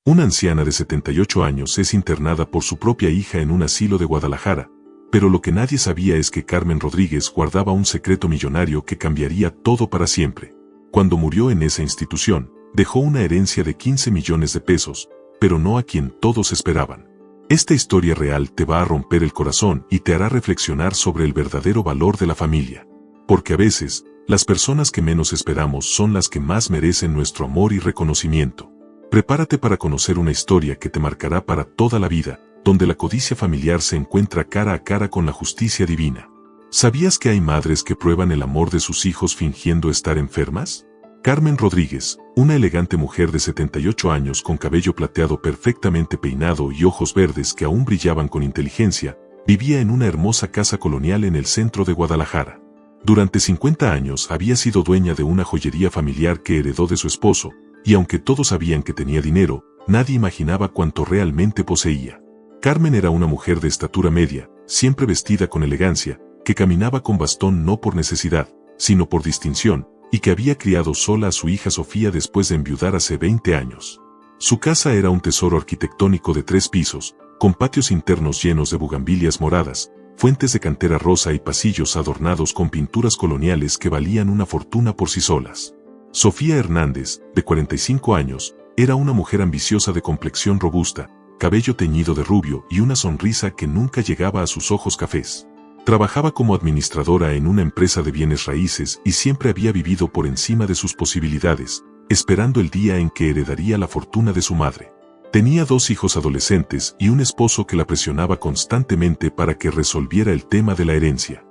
Una anciana de 78 años es internada por su propia hija en un asilo de Guadalajara, pero lo que nadie sabía es que Carmen Rodríguez guardaba un secreto millonario que cambiaría todo para siempre. Cuando murió en esa institución, dejó una herencia de 15 millones de pesos, pero no a quien todos esperaban. Esta historia real te va a romper el corazón y te hará reflexionar sobre el verdadero valor de la familia. Porque a veces, las personas que menos esperamos son las que más merecen nuestro amor y reconocimiento. Prepárate para conocer una historia que te marcará para toda la vida, donde la codicia familiar se encuentra cara a cara con la justicia divina. ¿Sabías que hay madres que prueban el amor de sus hijos fingiendo estar enfermas? Carmen Rodríguez, una elegante mujer de 78 años con cabello plateado perfectamente peinado y ojos verdes que aún brillaban con inteligencia, vivía en una hermosa casa colonial en el centro de Guadalajara. Durante 50 años había sido dueña de una joyería familiar que heredó de su esposo, y aunque todos sabían que tenía dinero, nadie imaginaba cuánto realmente poseía. Carmen era una mujer de estatura media, siempre vestida con elegancia, que caminaba con bastón no por necesidad, sino por distinción, y que había criado sola a su hija Sofía después de enviudar hace 20 años. Su casa era un tesoro arquitectónico de 3 pisos, con patios internos llenos de bugambilias moradas, fuentes de cantera rosa y pasillos adornados con pinturas coloniales que valían una fortuna por sí solas. Sofía Hernández, de 45 años, era una mujer ambiciosa de complexión robusta, cabello teñido de rubio y una sonrisa que nunca llegaba a sus ojos cafés. Trabajaba como administradora en una empresa de bienes raíces y siempre había vivido por encima de sus posibilidades, esperando el día en que heredaría la fortuna de su madre. Tenía 2 hijos adolescentes y un esposo que la presionaba constantemente para que resolviera el tema de la herencia.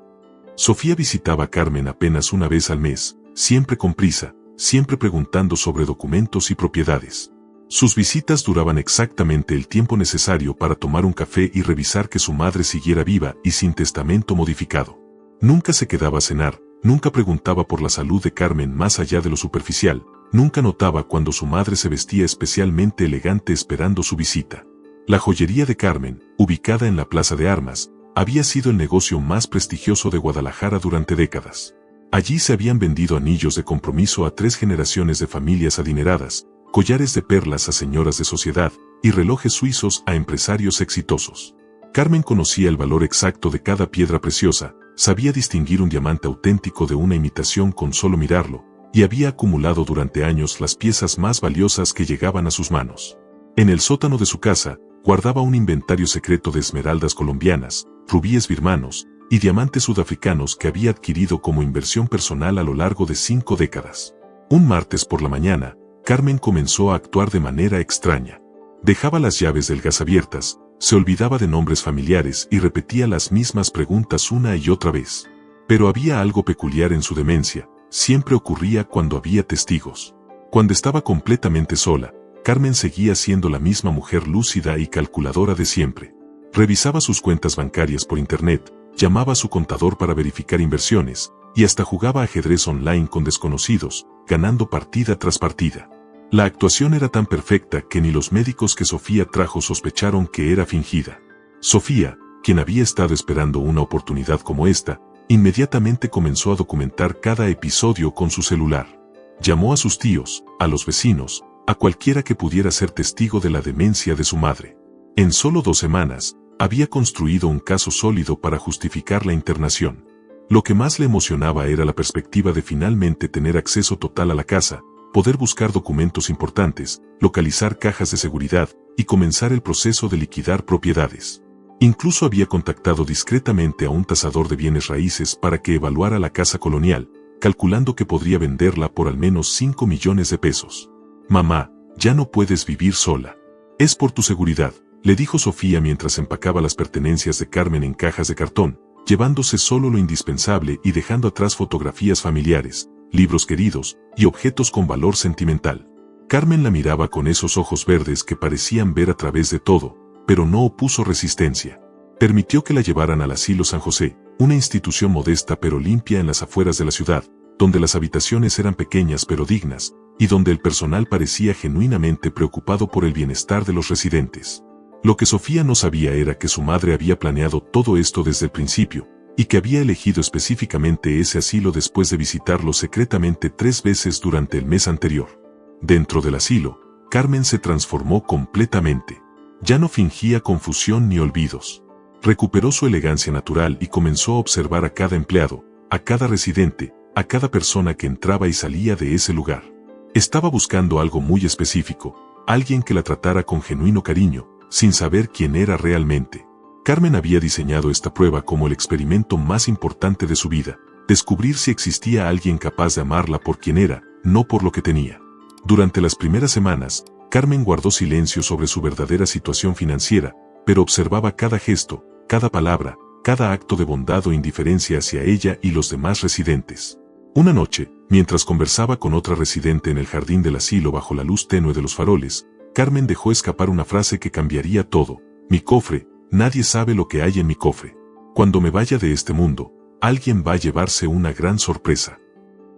Sofía visitaba a Carmen apenas una vez al mes, siempre con prisa, siempre preguntando sobre documentos y propiedades. Sus visitas duraban exactamente el tiempo necesario para tomar un café y revisar que su madre siguiera viva y sin testamento modificado. Nunca se quedaba a cenar, nunca preguntaba por la salud de Carmen más allá de lo superficial, nunca notaba cuando su madre se vestía especialmente elegante esperando su visita. La joyería de Carmen, ubicada en la Plaza de Armas, había sido el negocio más prestigioso de Guadalajara durante décadas. Allí se habían vendido anillos de compromiso a 3 generaciones de familias adineradas, collares de perlas a señoras de sociedad y relojes suizos a empresarios exitosos. Carmen conocía el valor exacto de cada piedra preciosa, sabía distinguir un diamante auténtico de una imitación con solo mirarlo, y había acumulado durante años las piezas más valiosas que llegaban a sus manos. En el sótano de su casa, guardaba un inventario secreto de esmeraldas colombianas, rubíes birmanos y diamantes sudafricanos que había adquirido como inversión personal a lo largo de 5 décadas. Un martes por la mañana, Carmen comenzó a actuar de manera extraña. Dejaba las llaves del gas abiertas, se olvidaba de nombres familiares y repetía las mismas preguntas una y otra vez. Pero había algo peculiar en su demencia, siempre ocurría cuando había testigos. Cuando estaba completamente sola, Carmen seguía siendo la misma mujer lúcida y calculadora de siempre. Revisaba sus cuentas bancarias por internet, llamaba a su contador para verificar inversiones, y hasta jugaba ajedrez online con desconocidos, ganando partida tras partida. La actuación era tan perfecta que ni los médicos que Sofía trajo sospecharon que era fingida. Sofía, quien había estado esperando una oportunidad como esta, inmediatamente comenzó a documentar cada episodio con su celular. Llamó a sus tíos, a los vecinos, a cualquiera que pudiera ser testigo de la demencia de su madre. En solo 2 semanas, había construido un caso sólido para justificar la internación. Lo que más le emocionaba era la perspectiva de finalmente tener acceso total a la casa, poder buscar documentos importantes, localizar cajas de seguridad y comenzar el proceso de liquidar propiedades. Incluso había contactado discretamente a un tasador de bienes raíces para que evaluara la casa colonial, calculando que podría venderla por al menos 5 millones de pesos. «Mamá, ya no puedes vivir sola. Es por tu seguridad», le dijo Sofía mientras empacaba las pertenencias de Carmen en cajas de cartón, llevándose solo lo indispensable y dejando atrás fotografías familiares, libros queridos y objetos con valor sentimental. Carmen la miraba con esos ojos verdes que parecían ver a través de todo, pero no opuso resistencia. Permitió que la llevaran al Asilo San José, una institución modesta pero limpia en las afueras de la ciudad, donde las habitaciones eran pequeñas pero dignas, y donde el personal parecía genuinamente preocupado por el bienestar de los residentes. Lo que Sofía no sabía era que su madre había planeado todo esto desde el principio, y que había elegido específicamente ese asilo después de visitarlo secretamente 3 veces durante el mes anterior. Dentro del asilo, Carmen se transformó completamente. Ya no fingía confusión ni olvidos. Recuperó su elegancia natural y comenzó a observar a cada empleado, a cada residente, a cada persona que entraba y salía de ese lugar. Estaba buscando algo muy específico, alguien que la tratara con genuino cariño, sin saber quién era realmente. Carmen había diseñado esta prueba como el experimento más importante de su vida, descubrir si existía alguien capaz de amarla por quien era, no por lo que tenía. Durante las primeras semanas, Carmen guardó silencio sobre su verdadera situación financiera, pero observaba cada gesto, cada palabra, cada acto de bondad o indiferencia hacia ella y los demás residentes. Una noche, mientras conversaba con otra residente en el jardín del asilo bajo la luz tenue de los faroles, Carmen dejó escapar una frase que cambiaría todo. Mi cofre, nadie sabe lo que hay en mi cofre. Cuando me vaya de este mundo, alguien va a llevarse una gran sorpresa.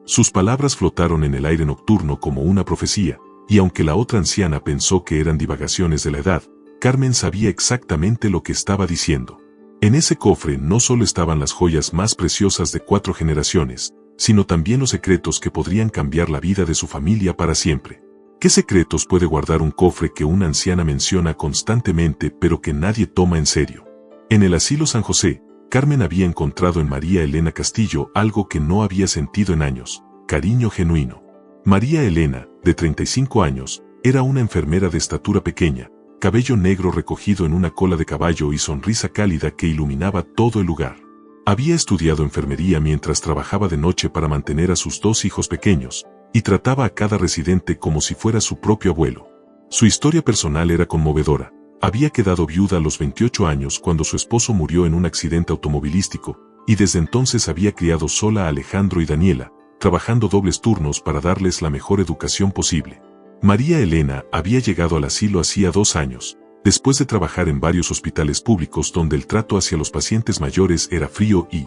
Sus palabras flotaron en el aire nocturno como una profecía, y aunque la otra anciana pensó que eran divagaciones de la edad, Carmen sabía exactamente lo que estaba diciendo. En ese cofre no solo estaban las joyas más preciosas de 4 generaciones, sino también los secretos que podrían cambiar la vida de su familia para siempre. ¿Qué secretos puede guardar un cofre que una anciana menciona constantemente pero que nadie toma en serio? En el asilo San José, Carmen había encontrado en María Elena Castillo algo que no había sentido en años: cariño genuino. María Elena, de 35 años, era una enfermera de estatura pequeña, cabello negro recogido en una cola de caballo y sonrisa cálida que iluminaba todo el lugar. Había estudiado enfermería mientras trabajaba de noche para mantener a sus 2 hijos pequeños, y trataba a cada residente como si fuera su propio abuelo. Su historia personal era conmovedora. Había quedado viuda a los 28 años cuando su esposo murió en un accidente automovilístico, y desde entonces había criado sola a Alejandro y Daniela, trabajando dobles turnos para darles la mejor educación posible. María Elena había llegado al asilo hacía 2 años, después de trabajar en varios hospitales públicos donde el trato hacia los pacientes mayores era frío y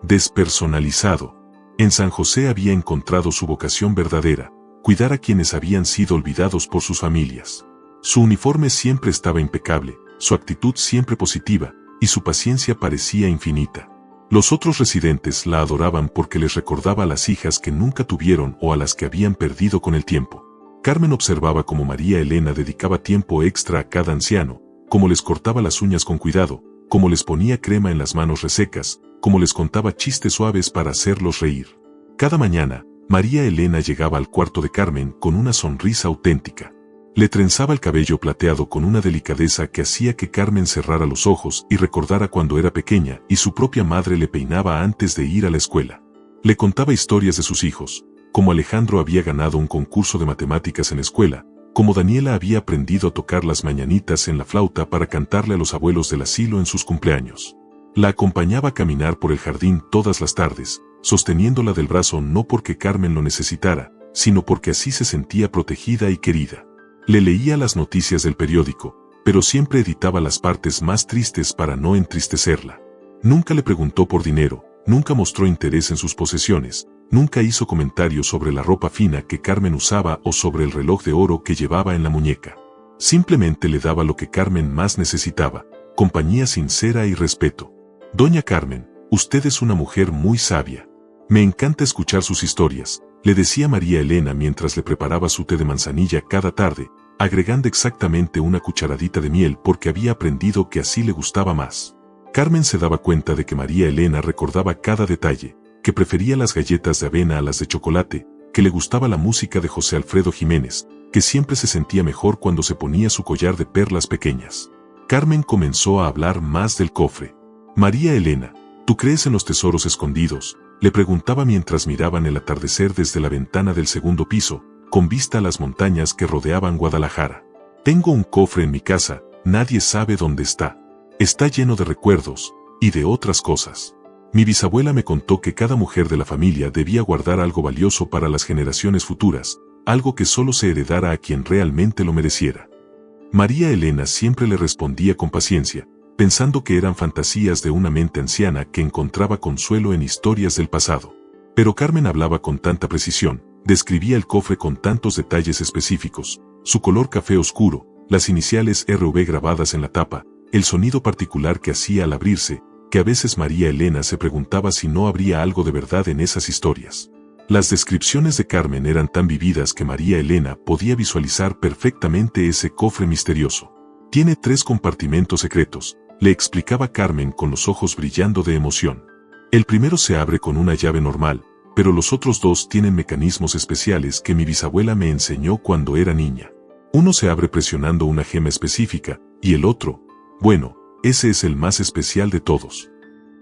despersonalizado. En San José había encontrado su vocación verdadera: cuidar a quienes habían sido olvidados por sus familias. Su uniforme siempre estaba impecable, su actitud siempre positiva, y su paciencia parecía infinita. Los otros residentes la adoraban porque les recordaba a las hijas que nunca tuvieron o a las que habían perdido con el tiempo. Carmen observaba cómo María Elena dedicaba tiempo extra a cada anciano, cómo les cortaba las uñas con cuidado, cómo les ponía crema en las manos resecas, cómo les contaba chistes suaves para hacerlos reír. Cada mañana, María Elena llegaba al cuarto de Carmen con una sonrisa auténtica. Le trenzaba el cabello plateado con una delicadeza que hacía que Carmen cerrara los ojos y recordara cuando era pequeña y su propia madre le peinaba antes de ir a la escuela. Le contaba historias de sus hijos, como Alejandro había ganado un concurso de matemáticas en la escuela, como Daniela había aprendido a tocar las mañanitas en la flauta para cantarle a los abuelos del asilo en sus cumpleaños. La acompañaba a caminar por el jardín todas las tardes, sosteniéndola del brazo no porque Carmen lo necesitara, sino porque así se sentía protegida y querida. Le leía las noticias del periódico, pero siempre editaba las partes más tristes para no entristecerla. Nunca le preguntó por dinero, nunca mostró interés en sus posesiones, nunca hizo comentarios sobre la ropa fina que Carmen usaba o sobre el reloj de oro que llevaba en la muñeca. Simplemente le daba lo que Carmen más necesitaba: compañía sincera y respeto. Doña Carmen, usted es una mujer muy sabia. Me encanta escuchar sus historias, le decía María Elena mientras le preparaba su té de manzanilla cada tarde, agregando exactamente una cucharadita de miel porque había aprendido que así le gustaba más. Carmen se daba cuenta de que María Elena recordaba cada detalle, que prefería las galletas de avena a las de chocolate, que le gustaba la música de José Alfredo Jiménez, que siempre se sentía mejor cuando se ponía su collar de perlas pequeñas. Carmen comenzó a hablar más del cofre. María Elena, ¿tú crees en los tesoros escondidos?, le preguntaba mientras miraban el atardecer desde la ventana del segundo piso, con vista a las montañas que rodeaban Guadalajara. Tengo un cofre en mi casa, nadie sabe dónde está. Está lleno de recuerdos, y de otras cosas. Mi bisabuela me contó que cada mujer de la familia debía guardar algo valioso para las generaciones futuras, algo que solo se heredara a quien realmente lo mereciera. María Elena siempre le respondía con paciencia, pensando que eran fantasías de una mente anciana que encontraba consuelo en historias del pasado. Pero Carmen hablaba con tanta precisión, describía el cofre con tantos detalles específicos, su color café oscuro, las iniciales RV grabadas en la tapa, el sonido particular que hacía al abrirse, que a veces María Elena se preguntaba si no habría algo de verdad en esas historias. Las descripciones de Carmen eran tan vividas que María Elena podía visualizar perfectamente ese cofre misterioso. Tiene 3 compartimentos secretos, le explicaba Carmen con los ojos brillando de emoción. El primero se abre con una llave normal, pero los otros 2 tienen mecanismos especiales que mi bisabuela me enseñó cuando era niña. Uno se abre presionando una gema específica, y el otro, bueno, ese es el más especial de todos.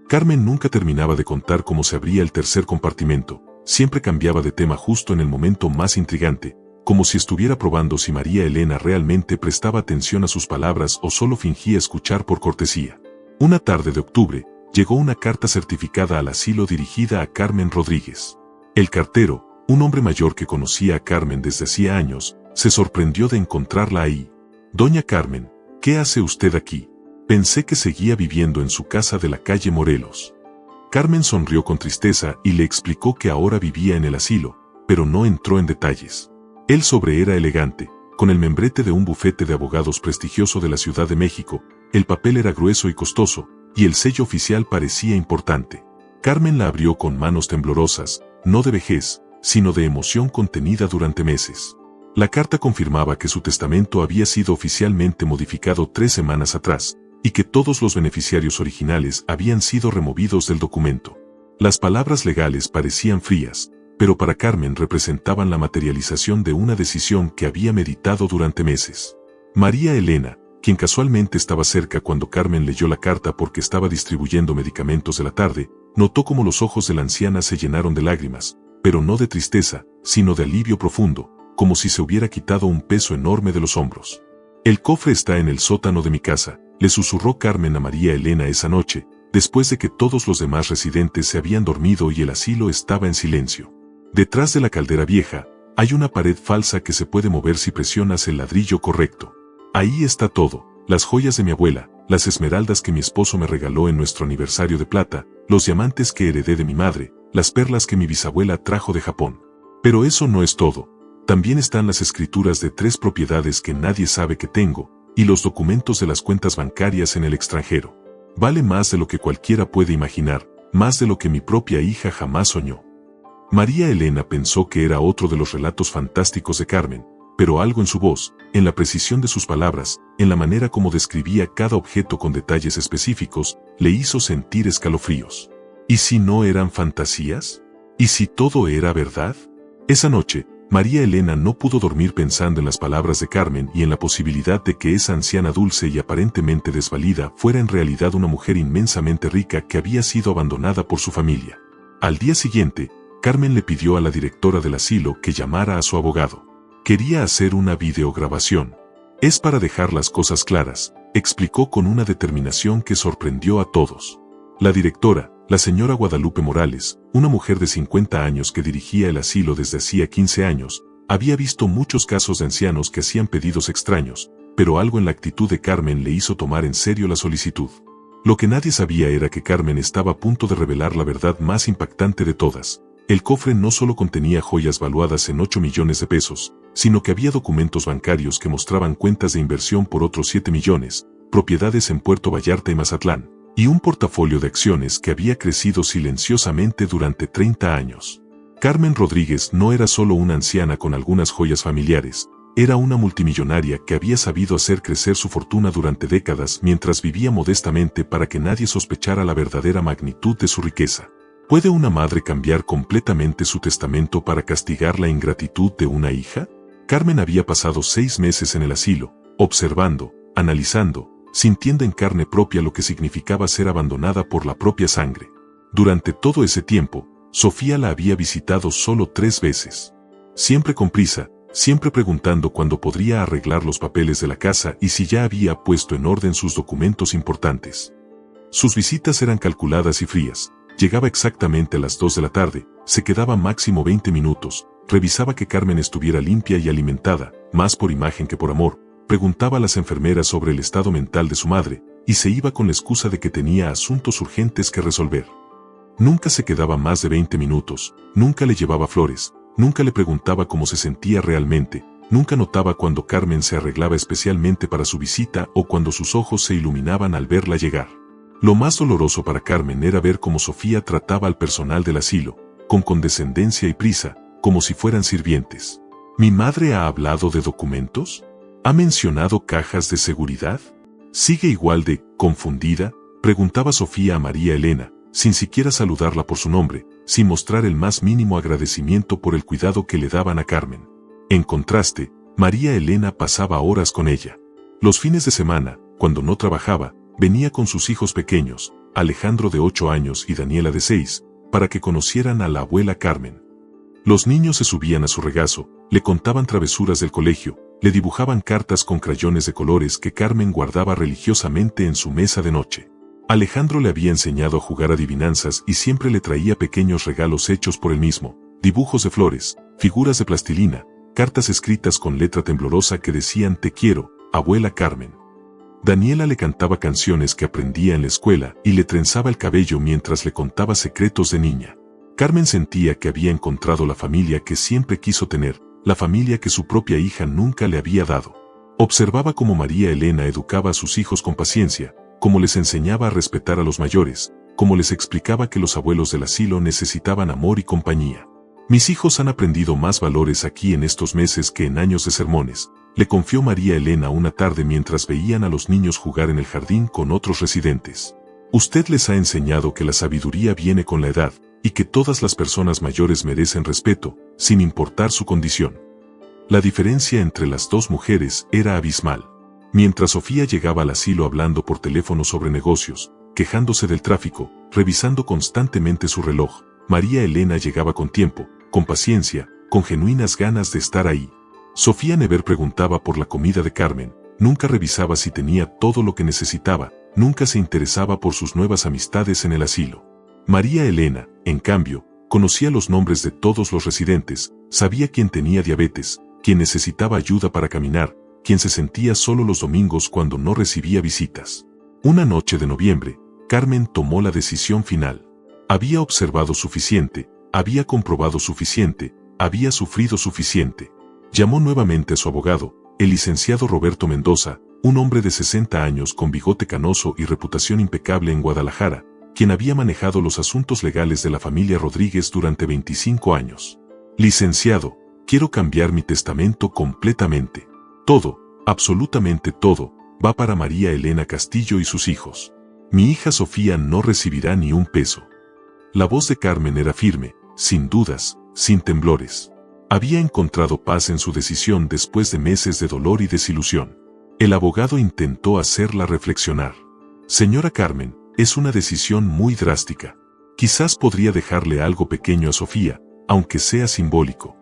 Carmen nunca terminaba de contar cómo se abría el tercer compartimento, siempre cambiaba de tema justo en el momento más intrigante, como si estuviera probando si María Elena realmente prestaba atención a sus palabras o solo fingía escuchar por cortesía. Una tarde de octubre, llegó una carta certificada al asilo dirigida a Carmen Rodríguez. El cartero, un hombre mayor que conocía a Carmen desde hacía años, se sorprendió de encontrarla ahí. «Doña Carmen, ¿qué hace usted aquí? Pensé que seguía viviendo en su casa de la calle Morelos». Carmen sonrió con tristeza y le explicó que ahora vivía en el asilo, pero no entró en detalles. El sobre era elegante, con el membrete de un bufete de abogados prestigioso de la Ciudad de México, el papel era grueso y costoso, y el sello oficial parecía importante. Carmen la abrió con manos temblorosas, no de vejez, sino de emoción contenida durante meses. La carta confirmaba que su testamento había sido oficialmente modificado 3 semanas atrás, y que todos los beneficiarios originales habían sido removidos del documento. Las palabras legales parecían frías, pero para Carmen representaban la materialización de una decisión que había meditado durante meses. María Elena, quien casualmente estaba cerca cuando Carmen leyó la carta porque estaba distribuyendo medicamentos de la tarde, notó cómo los ojos de la anciana se llenaron de lágrimas, pero no de tristeza, sino de alivio profundo, como si se hubiera quitado un peso enorme de los hombros. «El cofre está en el sótano de mi casa», le susurró Carmen a María Elena esa noche, después de que todos los demás residentes se habían dormido y el asilo estaba en silencio. Detrás de la caldera vieja, hay una pared falsa que se puede mover si presionas el ladrillo correcto. Ahí está todo, las joyas de mi abuela, las esmeraldas que mi esposo me regaló en nuestro aniversario de plata, los diamantes que heredé de mi madre, las perlas que mi bisabuela trajo de Japón. Pero eso no es todo. También están las escrituras de 3 propiedades que nadie sabe que tengo, y los documentos de las cuentas bancarias en el extranjero. Vale más de lo que cualquiera puede imaginar, más de lo que mi propia hija jamás soñó. María Elena pensó que era otro de los relatos fantásticos de Carmen, pero algo en su voz, en la precisión de sus palabras, en la manera como describía cada objeto con detalles específicos, le hizo sentir escalofríos. ¿Y si no eran fantasías? ¿Y si todo era verdad? Esa noche, María Elena no pudo dormir pensando en las palabras de Carmen y en la posibilidad de que esa anciana dulce y aparentemente desvalida fuera en realidad una mujer inmensamente rica que había sido abandonada por su familia. Al día siguiente, Carmen le pidió a la directora del asilo que llamara a su abogado. Quería hacer una videograbación. «Es para dejar las cosas claras», explicó con una determinación que sorprendió a todos. La directora, la señora Guadalupe Morales, una mujer de 50 años que dirigía el asilo desde hacía 15 años, había visto muchos casos de ancianos que hacían pedidos extraños, pero algo en la actitud de Carmen le hizo tomar en serio la solicitud. Lo que nadie sabía era que Carmen estaba a punto de revelar la verdad más impactante de todas. El cofre no solo contenía joyas valuadas en 8 millones de pesos, sino que había documentos bancarios que mostraban cuentas de inversión por otros 7 millones, propiedades en Puerto Vallarta y Mazatlán, y un portafolio de acciones que había crecido silenciosamente durante 30 años. Carmen Rodríguez no era solo una anciana con algunas joyas familiares, era una multimillonaria que había sabido hacer crecer su fortuna durante décadas mientras vivía modestamente para que nadie sospechara la verdadera magnitud de su riqueza. ¿Puede una madre cambiar completamente su testamento para castigar la ingratitud de una hija? Carmen había pasado 6 meses en el asilo, observando, analizando, sintiendo en carne propia lo que significaba ser abandonada por la propia sangre. Durante todo ese tiempo, Sofía la había visitado solo 3 veces. Siempre con prisa, siempre preguntando cuándo podría arreglar los papeles de la casa y si ya había puesto en orden sus documentos importantes. Sus visitas eran calculadas y frías. Llegaba exactamente a las 2 de la tarde, se quedaba máximo 20 minutos, revisaba que Carmen estuviera limpia y alimentada, más por imagen que por amor, preguntaba a las enfermeras sobre el estado mental de su madre, y se iba con la excusa de que tenía asuntos urgentes que resolver. Nunca se quedaba más de 20 minutos, nunca le llevaba flores, nunca le preguntaba cómo se sentía realmente, nunca notaba cuando Carmen se arreglaba especialmente para su visita o cuando sus ojos se iluminaban al verla llegar. Lo más doloroso para Carmen era ver cómo Sofía trataba al personal del asilo, con condescendencia y prisa, como si fueran sirvientes. ¿Mi madre ha hablado de documentos? ¿Ha mencionado cajas de seguridad? ¿Sigue igual de confundida?, preguntaba Sofía a María Elena, sin siquiera saludarla por su nombre, sin mostrar el más mínimo agradecimiento por el cuidado que le daban a Carmen. En contraste, María Elena pasaba horas con ella. Los fines de semana, cuando no trabajaba, venía con sus hijos pequeños, Alejandro de 8 años y Daniela de 6, para que conocieran a la abuela Carmen. Los niños se subían a su regazo, le contaban travesuras del colegio, le dibujaban cartas con crayones de colores que Carmen guardaba religiosamente en su mesa de noche. Alejandro le había enseñado a jugar adivinanzas y siempre le traía pequeños regalos hechos por él mismo, dibujos de flores, figuras de plastilina, cartas escritas con letra temblorosa que decían «Te quiero, abuela Carmen». Daniela le cantaba canciones que aprendía en la escuela y le trenzaba el cabello mientras le contaba secretos de niña. Carmen sentía que había encontrado la familia que siempre quiso tener, la familia que su propia hija nunca le había dado. Observaba cómo María Elena educaba a sus hijos con paciencia, cómo les enseñaba a respetar a los mayores, cómo les explicaba que los abuelos del asilo necesitaban amor y compañía. Mis hijos han aprendido más valores aquí en estos meses que en años de sermones, le confió María Elena una tarde mientras veían a los niños jugar en el jardín con otros residentes. Usted les ha enseñado que la sabiduría viene con la edad, y que todas las personas mayores merecen respeto, sin importar su condición. La diferencia entre las dos mujeres era abismal. Mientras Sofía llegaba al asilo hablando por teléfono sobre negocios, quejándose del tráfico, revisando constantemente su reloj, María Elena llegaba con tiempo, con paciencia, con genuinas ganas de estar ahí. Sofía Never preguntaba por la comida de Carmen, nunca revisaba si tenía todo lo que necesitaba, nunca se interesaba por sus nuevas amistades en el asilo. María Elena, en cambio, conocía los nombres de todos los residentes, sabía quién tenía diabetes, quién necesitaba ayuda para caminar, quién se sentía solo los domingos cuando no recibía visitas. Una noche de noviembre, Carmen tomó la decisión final. Había observado suficiente, había comprobado suficiente, había sufrido suficiente. Llamó nuevamente a su abogado, el licenciado Roberto Mendoza, un hombre de 60 años con bigote canoso y reputación impecable en Guadalajara, quien había manejado los asuntos legales de la familia Rodríguez durante 25 años. Licenciado, quiero cambiar mi testamento completamente. Todo, absolutamente todo, va para María Elena Castillo y sus hijos. Mi hija Sofía no recibirá ni un peso. La voz de Carmen era firme, sin dudas, sin temblores. Había encontrado paz en su decisión después de meses de dolor y desilusión. El abogado intentó hacerla reflexionar. Señora Carmen, es una decisión muy drástica. Quizás podría dejarle algo pequeño a Sofía, aunque sea simbólico.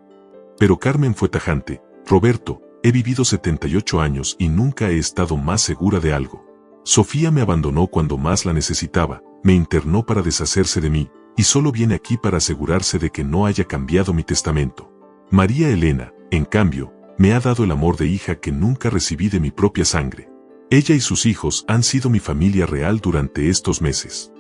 Pero Carmen fue tajante. Roberto, he vivido 78 años y nunca he estado más segura de algo. Sofía me abandonó cuando más la necesitaba, me internó para deshacerse de mí, y solo viene aquí para asegurarse de que no haya cambiado mi testamento. María Elena, en cambio, me ha dado el amor de hija que nunca recibí de mi propia sangre. Ella y sus hijos han sido mi familia real durante estos meses.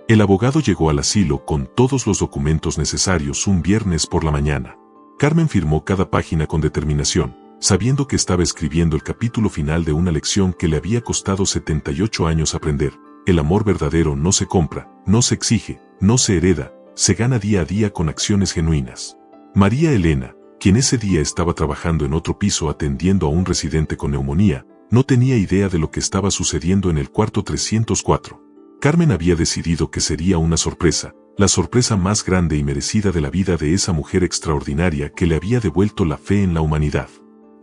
El abogado llegó al asilo con todos los documentos necesarios un viernes por la mañana. Carmen firmó cada página con determinación, sabiendo que estaba escribiendo el capítulo final de una lección que le había costado 78 años aprender. El amor verdadero no se compra, no se exige, no se hereda, se gana día a día con acciones genuinas. María Elena, quien ese día estaba trabajando en otro piso atendiendo a un residente con neumonía, no tenía idea de lo que estaba sucediendo en el cuarto 304. Carmen había decidido que sería una sorpresa, la sorpresa más grande y merecida de la vida de esa mujer extraordinaria que le había devuelto la fe en la humanidad.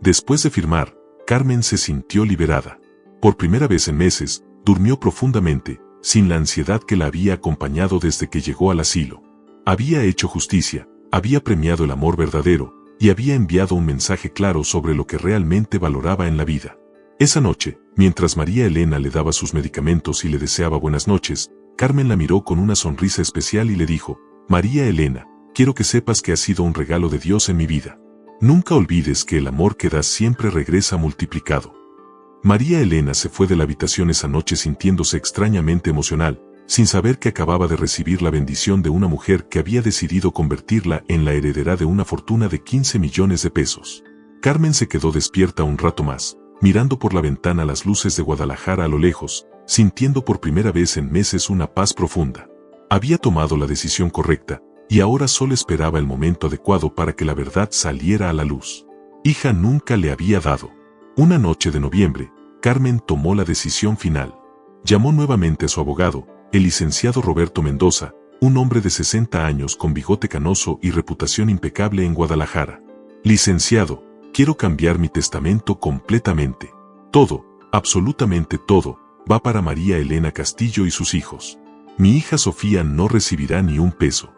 Después de firmar, Carmen se sintió liberada. Por primera vez en meses, durmió profundamente, sin la ansiedad que la había acompañado desde que llegó al asilo. Había hecho justicia, había premiado el amor verdadero, y había enviado un mensaje claro sobre lo que realmente valoraba en la vida. Esa noche, mientras María Elena le daba sus medicamentos y le deseaba buenas noches, Carmen la miró con una sonrisa especial y le dijo: María Elena, quiero que sepas que has sido un regalo de Dios en mi vida. Nunca olvides que el amor que das siempre regresa multiplicado. María Elena se fue de la habitación esa noche sintiéndose extrañamente emocional, sin saber que acababa de recibir la bendición de una mujer que había decidido convertirla en la heredera de una fortuna de 15 millones de pesos. Carmen se quedó despierta un rato más, mirando por la ventana las luces de Guadalajara a lo lejos, sintiendo por primera vez en meses una paz profunda. Había tomado la decisión correcta, y ahora solo esperaba el momento adecuado para que la verdad saliera a la luz. Hija nunca le había dado. Una noche de noviembre, Carmen tomó la decisión final. Llamó nuevamente a su abogado, el licenciado Roberto Mendoza, un hombre de 60 años con bigote canoso y reputación impecable en Guadalajara. Licenciado, quiero cambiar mi testamento completamente. Todo, absolutamente todo, va para María Elena Castillo y sus hijos. Mi hija Sofía no recibirá ni un peso.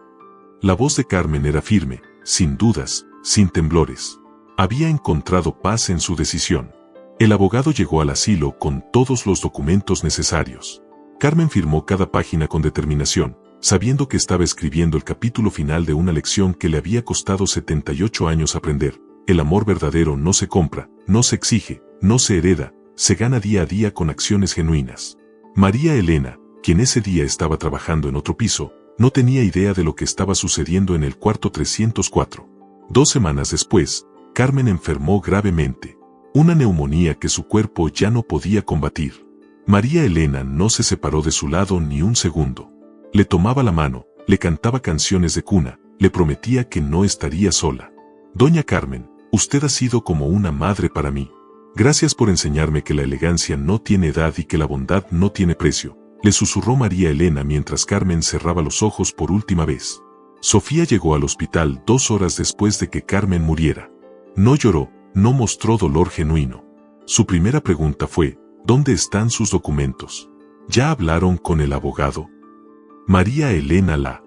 La voz de Carmen era firme, sin dudas, sin temblores. Había encontrado paz en su decisión. El abogado llegó al asilo con todos los documentos necesarios. Carmen firmó cada página con determinación, sabiendo que estaba escribiendo el capítulo final de una lección que le había costado 78 años aprender. El amor verdadero no se compra, no se exige, no se hereda, se gana día a día con acciones genuinas. María Elena, quien ese día estaba trabajando en otro piso, no tenía idea de lo que estaba sucediendo en el cuarto 304. 2 semanas después, Carmen enfermó gravemente. Una neumonía que su cuerpo ya no podía combatir. María Elena no se separó de su lado ni un segundo. Le tomaba la mano, le cantaba canciones de cuna, le prometía que no estaría sola. Doña Carmen, usted ha sido como una madre para mí. Gracias por enseñarme que la elegancia no tiene edad y que la bondad no tiene precio, le susurró María Elena mientras Carmen cerraba los ojos por última vez. Sofía llegó al hospital 2 horas después de que Carmen muriera. No lloró, no mostró dolor genuino. Su primera pregunta fue, ¿dónde están sus documentos? ¿Ya hablaron con el abogado? María Elena la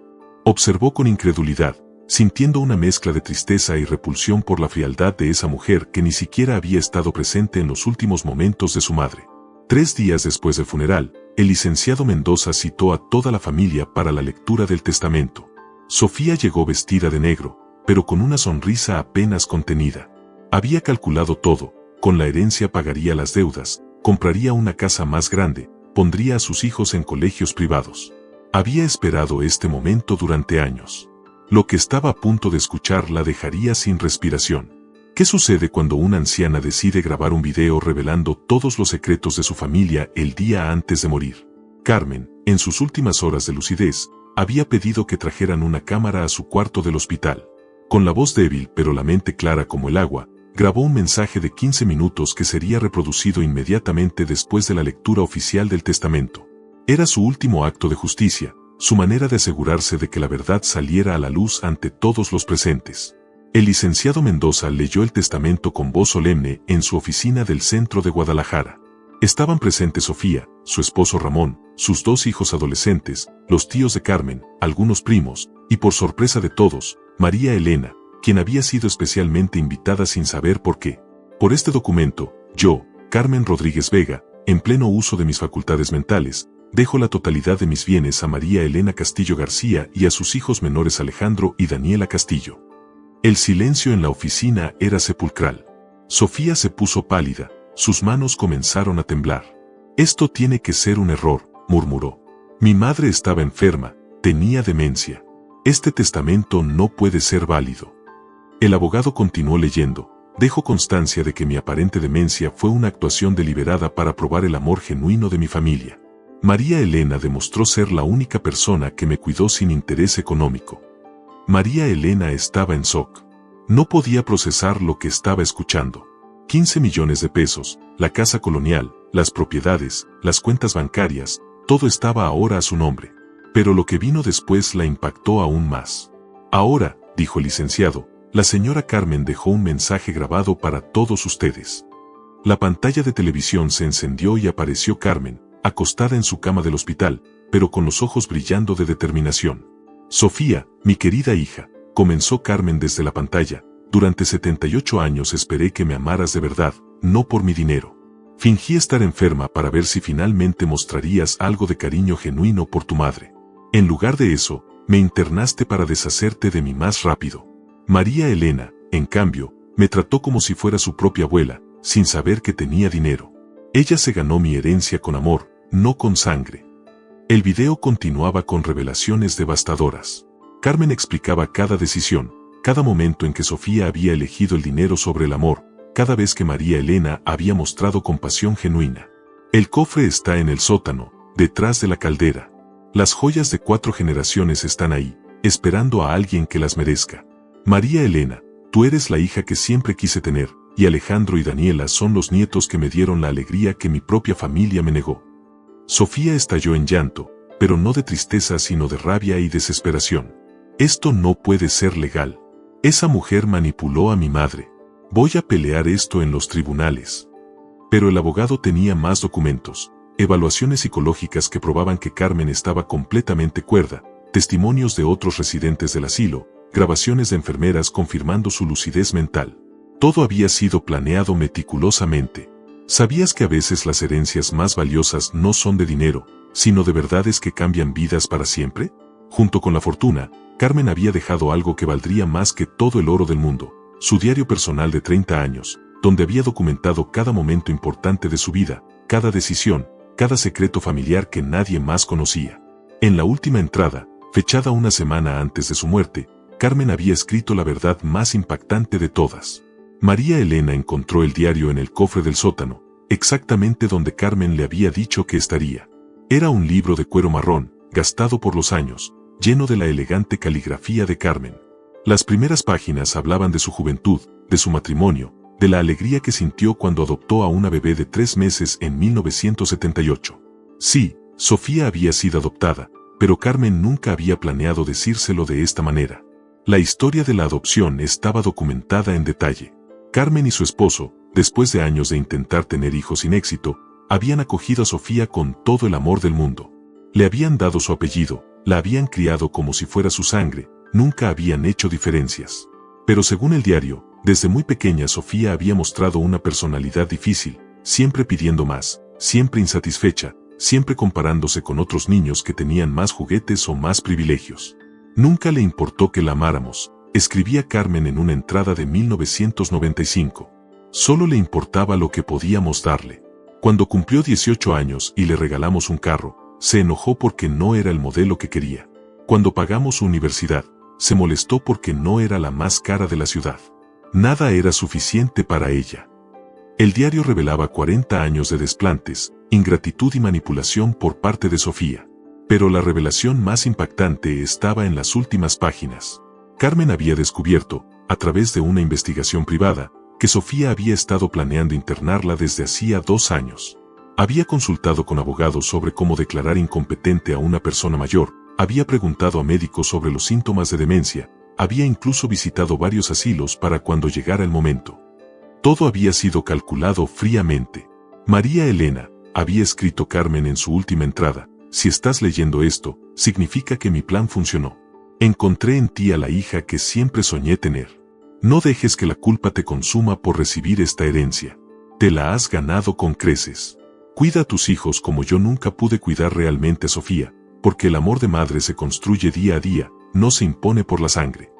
observó con incredulidad, sintiendo una mezcla de tristeza y repulsión por la frialdad de esa mujer que ni siquiera había estado presente en los últimos momentos de su madre. 3 días después del funeral, el licenciado Mendoza citó a toda la familia para la lectura del testamento. Sofía llegó vestida de negro, pero con una sonrisa apenas contenida. Había calculado todo, con la herencia pagaría las deudas, compraría una casa más grande, pondría a sus hijos en colegios privados. Había esperado este momento durante años. Lo que estaba a punto de escuchar la dejaría sin respiración. ¿Qué sucede cuando una anciana decide grabar un video revelando todos los secretos de su familia el día antes de morir? Carmen, en sus últimas horas de lucidez, había pedido que trajeran una cámara a su cuarto del hospital. Con la voz débil pero la mente clara como el agua, grabó un mensaje de 15 minutos que sería reproducido inmediatamente después de la lectura oficial del testamento. Era su último acto de justicia, su manera de asegurarse de que la verdad saliera a la luz ante todos los presentes. El licenciado Mendoza leyó el testamento con voz solemne en su oficina del centro de Guadalajara. Estaban presentes Sofía, su esposo Ramón, sus 2 hijos adolescentes, los tíos de Carmen, algunos primos, y por sorpresa de todos, María Elena, quien había sido especialmente invitada sin saber por qué. Por este documento, yo, Carmen Rodríguez Vega, en pleno uso de mis facultades mentales, dejo la totalidad de mis bienes a María Elena Castillo García y a sus hijos menores Alejandro y Daniela Castillo. El silencio en la oficina era sepulcral. Sofía se puso pálida, sus manos comenzaron a temblar. Esto tiene que ser un error, murmuró. Mi madre estaba enferma, tenía demencia. Este testamento no puede ser válido. El abogado continuó leyendo. Dejo constancia de que mi aparente demencia fue una actuación deliberada para probar el amor genuino de mi familia. María Elena demostró ser la única persona que me cuidó sin interés económico. María Elena estaba en shock. No podía procesar lo que estaba escuchando. 15 millones de pesos, la casa colonial, las propiedades, las cuentas bancarias, todo estaba ahora a su nombre. Pero lo que vino después la impactó aún más. Ahora, dijo el licenciado, la señora Carmen dejó un mensaje grabado para todos ustedes. La pantalla de televisión se encendió y apareció Carmen, acostada en su cama del hospital, pero con los ojos brillando de determinación. Sofía, mi querida hija, comenzó Carmen desde la pantalla, durante 78 años esperé que me amaras de verdad, no por mi dinero. Fingí estar enferma para ver si finalmente mostrarías algo de cariño genuino por tu madre. En lugar de eso, me internaste para deshacerte de mí más rápido. María Elena, en cambio, me trató como si fuera su propia abuela, sin saber que tenía dinero. Ella se ganó mi herencia con amor, no con sangre. El video continuaba con revelaciones devastadoras. Carmen explicaba cada decisión, cada momento en que Sofía había elegido el dinero sobre el amor, cada vez que María Elena había mostrado compasión genuina. El cofre está en el sótano, detrás de la caldera. Las joyas de 4 generaciones están ahí, esperando a alguien que las merezca. María Elena, tú eres la hija que siempre quise tener, y Alejandro y Daniela son los nietos que me dieron la alegría que mi propia familia me negó. Sofía estalló en llanto, pero no de tristeza sino de rabia y desesperación. Esto no puede ser legal. Esa mujer manipuló a mi madre. Voy a pelear esto en los tribunales. Pero el abogado tenía más documentos, evaluaciones psicológicas que probaban que Carmen estaba completamente cuerda, testimonios de otros residentes del asilo, grabaciones de enfermeras confirmando su lucidez mental. Todo había sido planeado meticulosamente. ¿Sabías que a veces las herencias más valiosas no son de dinero, sino de verdades que cambian vidas para siempre? Junto con la fortuna, Carmen había dejado algo que valdría más que todo el oro del mundo, su diario personal de 30 años, donde había documentado cada momento importante de su vida, cada decisión, cada secreto familiar que nadie más conocía. En la última entrada, fechada una semana antes de su muerte, Carmen había escrito la verdad más impactante de todas. María Elena encontró el diario en el cofre del sótano, exactamente donde Carmen le había dicho que estaría. Era un libro de cuero marrón, gastado por los años, lleno de la elegante caligrafía de Carmen. Las primeras páginas hablaban de su juventud, de su matrimonio, de la alegría que sintió cuando adoptó a una bebé de 3 meses en 1978. Sí, Sofía había sido adoptada, pero Carmen nunca había planeado decírselo de esta manera. La historia de la adopción estaba documentada en detalle. Carmen y su esposo, después de años de intentar tener hijos sin éxito, habían acogido a Sofía con todo el amor del mundo. Le habían dado su apellido, la habían criado como si fuera su sangre, nunca habían hecho diferencias. Pero según el diario, desde muy pequeña Sofía había mostrado una personalidad difícil, siempre pidiendo más, siempre insatisfecha, siempre comparándose con otros niños que tenían más juguetes o más privilegios. Nunca le importó que la amáramos, escribía Carmen en una entrada de 1995. Solo le importaba lo que podíamos darle. Cuando cumplió 18 años y le regalamos un carro, se enojó porque no era el modelo que quería. Cuando pagamos su universidad, se molestó porque no era la más cara de la ciudad. Nada era suficiente para ella. El diario revelaba 40 años de desplantes, ingratitud y manipulación por parte de Sofía. Pero la revelación más impactante estaba en las últimas páginas. Carmen había descubierto, a través de una investigación privada, que Sofía había estado planeando internarla desde hacía 2 años. Había consultado con abogados sobre cómo declarar incompetente a una persona mayor, había preguntado a médicos sobre los síntomas de demencia, había incluso visitado varios asilos para cuando llegara el momento. Todo había sido calculado fríamente. María Elena, había escrito Carmen en su última entrada, si estás leyendo esto, significa que mi plan funcionó. Encontré en ti a la hija que siempre soñé tener. No dejes que la culpa te consuma por recibir esta herencia. Te la has ganado con creces. Cuida a tus hijos como yo nunca pude cuidar realmente a Sofía, porque el amor de madre se construye día a día, no se impone por la sangre.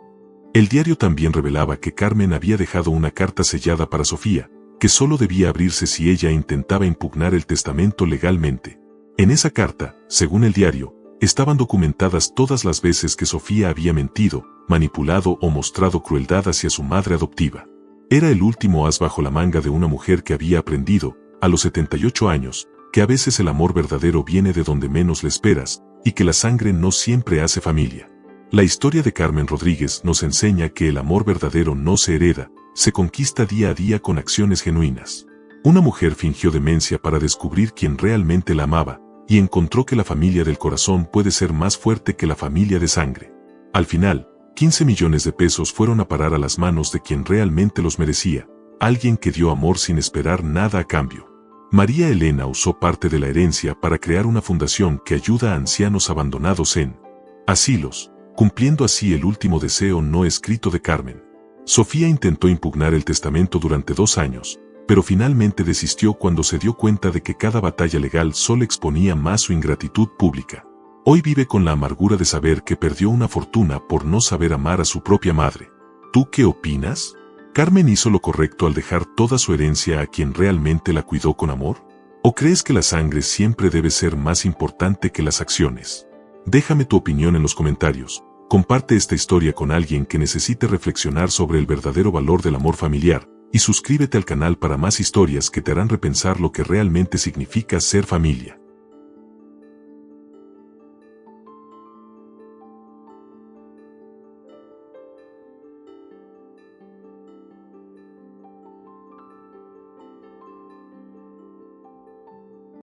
El diario también revelaba que Carmen había dejado una carta sellada para Sofía, que solo debía abrirse si ella intentaba impugnar el testamento legalmente. En esa carta, según el diario, estaban documentadas todas las veces que Sofía había mentido, manipulado o mostrado crueldad hacia su madre adoptiva. Era el último as bajo la manga de una mujer que había aprendido, a los 78 años, que a veces el amor verdadero viene de donde menos le esperas, y que la sangre no siempre hace familia. La historia de Carmen Rodríguez nos enseña que el amor verdadero no se hereda, se conquista día a día con acciones genuinas. Una mujer fingió demencia para descubrir quién realmente la amaba, y encontró que la familia del corazón puede ser más fuerte que la familia de sangre. Al final, 15 millones de pesos fueron a parar a las manos de quien realmente los merecía, alguien que dio amor sin esperar nada a cambio. María Elena usó parte de la herencia para crear una fundación que ayuda a ancianos abandonados en asilos, cumpliendo así el último deseo no escrito de Carmen. Sofía intentó impugnar el testamento durante 2 años, pero finalmente desistió cuando se dio cuenta de que cada batalla legal solo exponía más su ingratitud pública. Hoy vive con la amargura de saber que perdió una fortuna por no saber amar a su propia madre. ¿Tú qué opinas? ¿Carmen hizo lo correcto al dejar toda su herencia a quien realmente la cuidó con amor? ¿O crees que la sangre siempre debe ser más importante que las acciones? Déjame tu opinión en los comentarios. Comparte esta historia con alguien que necesite reflexionar sobre el verdadero valor del amor familiar, y suscríbete al canal para más historias que te harán repensar lo que realmente significa ser familia.